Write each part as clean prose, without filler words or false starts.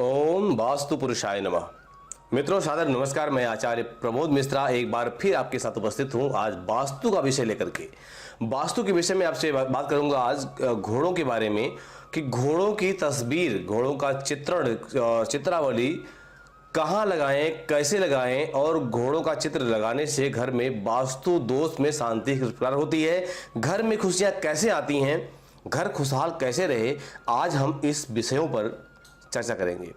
ओम वास्तु पुरुषाय नमः। मित्रों सादर नमस्कार। मैं आचार्य प्रमोद मिश्रा एक बार फिर आपके साथ उपस्थित हूं आज वास्तु का विषय लेकर के। वास्तु के विषय में आपसे बात करूंगा आज घोड़ों के बारे में कि घोड़ों की तस्वीर, घोड़ों का चित्रावली कहाँ लगाएं, कैसे लगाएं और घोड़ों का चित्र लगाने से घर में वास्तु दोष में शांति किस प्रकार होती है, घर में खुशियां कैसे आती हैं, घर खुशहाल कैसे रहे, आज हम इस विषयों पर चर्चा करेंगे।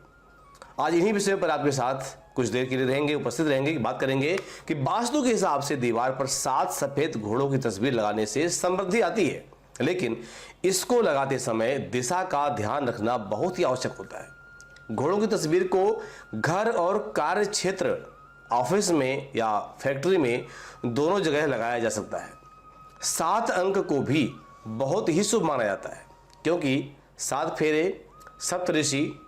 आज इन्हीं विषयों पर आपके साथ कुछ देर के लिए रहेंगे, उपस्थित रहेंगे, बात करेंगे कि वास्तु के हिसाब से दीवार पर 7 सफेद घोड़ों की तस्वीर लगाने से समृद्धि आती है, लेकिन इसको लगाते समय दिशा का ध्यान रखना बहुत ही आवश्यक होता है। घोड़ों की तस्वीर को घर और कार्य क्षेत्र, ऑफिस में या फैक्ट्री में दोनों जगह लगाया जा सकता है। 7 अंक को भी बहुत ही शुभ माना जाता है, क्योंकि 7 फेरे, सप्तऋषि,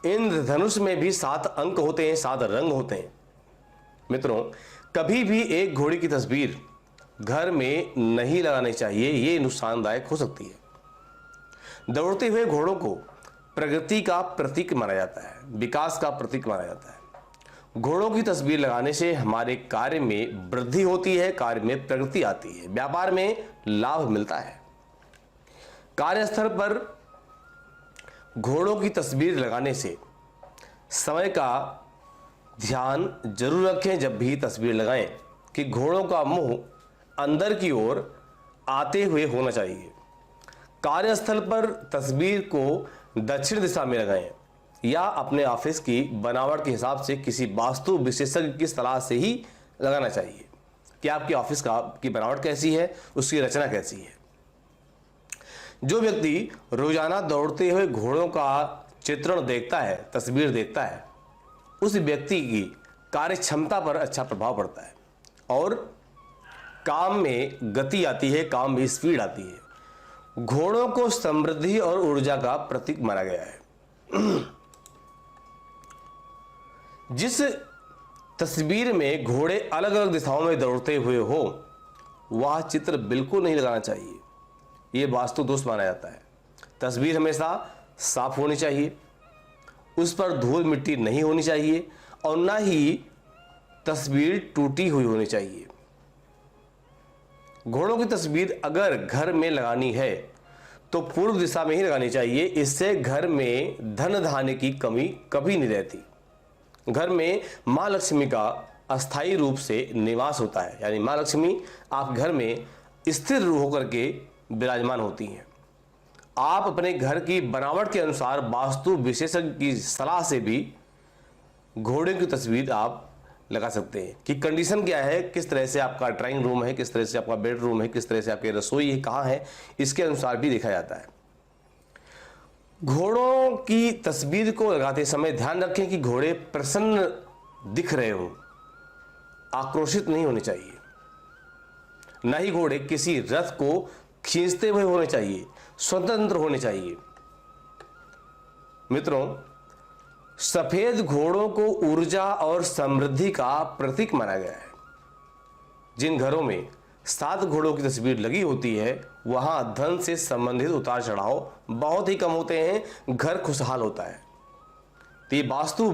इंद्रधनुष में भी 7 अंक होते हैं, 7 रंग होते हैं। मित्रों, कभी भी एक घोड़े की तस्वीर घर में नहीं लगानी चाहिए, ये नुकसानदायक हो सकती है। दौड़ते हुए घोड़ों को प्रगति का प्रतीक माना जाता है, विकास का प्रतीक माना जाता है। घोड़ों की तस्वीर लगाने से हमारे कार्य में वृद्धि होती है, कार्य में प्रगति आती है, व्यापार में लाभ मिलता है। कार्यस्थल पर घोड़ों की तस्वीर लगाने से समय का ध्यान जरूर रखें जब भी तस्वीर लगाएं कि घोड़ों का मुंह अंदर की ओर आते हुए होना चाहिए। कार्यस्थल पर तस्वीर को दक्षिण दिशा में लगाएं या अपने ऑफिस की बनावट के हिसाब से किसी वास्तु विशेषज्ञ की सलाह से ही लगाना चाहिए कि आपके ऑफिस की बनावट कैसी है, उसकी रचना कैसी है। जो व्यक्ति रोजाना दौड़ते हुए घोड़ों का चित्रण देखता है, तस्वीर देखता है, उस व्यक्ति की कार्य क्षमता पर अच्छा प्रभाव पड़ता है और काम में गति आती है, काम में स्पीड आती है। घोड़ों को समृद्धि और ऊर्जा का प्रतीक माना गया है। जिस तस्वीर में घोड़े अलग अलग दिशाओं में दौड़ते हुए हो, वह चित्र बिल्कुल नहीं लगाना चाहिए, ये वास्तु दोष माना जाता है। तस्वीर हमेशा साफ होनी चाहिए, उस पर धूल मिट्टी नहीं होनी चाहिए और ना ही तस्वीर टूटी हुई होनी चाहिए। घोड़ों की तस्वीर अगर घर में लगानी है तो पूर्व दिशा में ही लगानी चाहिए, इससे घर में धन धान्य की कमी कभी नहीं रहती। घर में मां लक्ष्मी का अस्थायी रूप से निवास होता है, यानी मां लक्ष्मी आप घर में स्थिर होकर के विराजमान होती हैं। आप अपने घर की बनावट के अनुसार वास्तु विशेषज्ञ की सलाह से भी घोड़े की तस्वीर आप लगा सकते हैं कि कंडीशन क्या है, किस तरह से आपका ड्राइंग रूम है, किस तरह से आपका बेडरूम है, किस तरह से आपकी रसोई है, कहाँ है, इसके अनुसार भी देखा जाता है। घोड़ों की तस्वीर को लगाते समय ध्यान रखें कि घोड़े प्रसन्न दिख रहे हो, आक्रोशित नहीं होने चाहिए। न ही घोड़े किसी रथ को खींचते हुए होने चाहिए, स्वतंत्र होने चाहिए। मित्रों, सफेद घोड़ों को ऊर्जा और समृद्धि का प्रतीक माना गया है। जिन घरों में 7 घोड़ों की तस्वीर लगी होती है, वहां धन से संबंधित उतार चढ़ाव बहुत ही कम होते हैं, घर खुशहाल होता है। तो ये वास्तु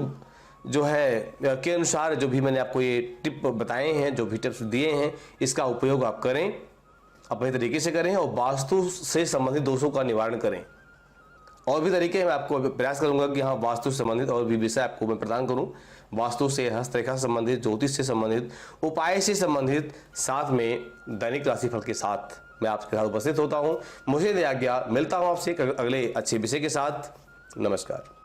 जो है के अनुसार जो भी मैंने आपको ये टिप बताए हैं, जो भी टिप्स दिए हैं, इसका उपयोग आप करें, अपने तरीके से करें और वास्तु से संबंधित दोषों का निवारण करें। और भी तरीके मैं आपको प्रयास करूंगा कि हाँ, वास्तु से संबंधित और भी विषय आपको मैं प्रदान करूं। वास्तु से, हस्तरेखा से संबंधित, ज्योतिष से संबंधित, उपाय से संबंधित, साथ में दैनिक राशिफल के साथ मैं आपके साथ उपस्थित होता हूं। मुझे दे आज्ञा, मिलता हूं आपसे अगले अच्छे विषय के साथ। नमस्कार।